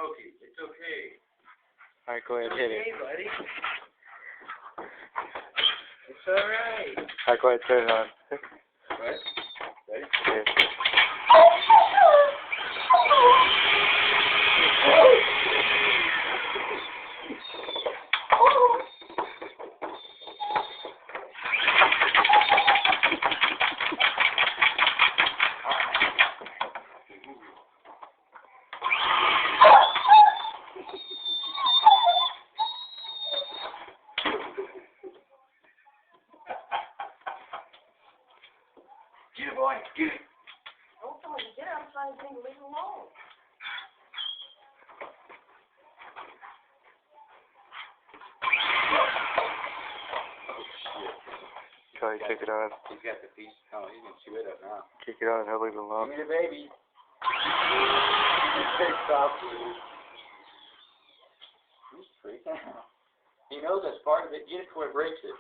Smokey. It's okay. Alright, go ahead, hit it. It's okay, buddy. It's alright. Alright, go ahead, turn it on. What? Ready? Yeah. Get it, boy. Get it. Don't tell me to get it. I'm trying to think, leave it alone. Go ahead, kick it on. He's got the piece. Oh, he's going to chew it up now. Kick it on, he'll leave it alone. Give me the baby. Big soft. He's freaking out. He knows that's part of it. Get it before it breaks it.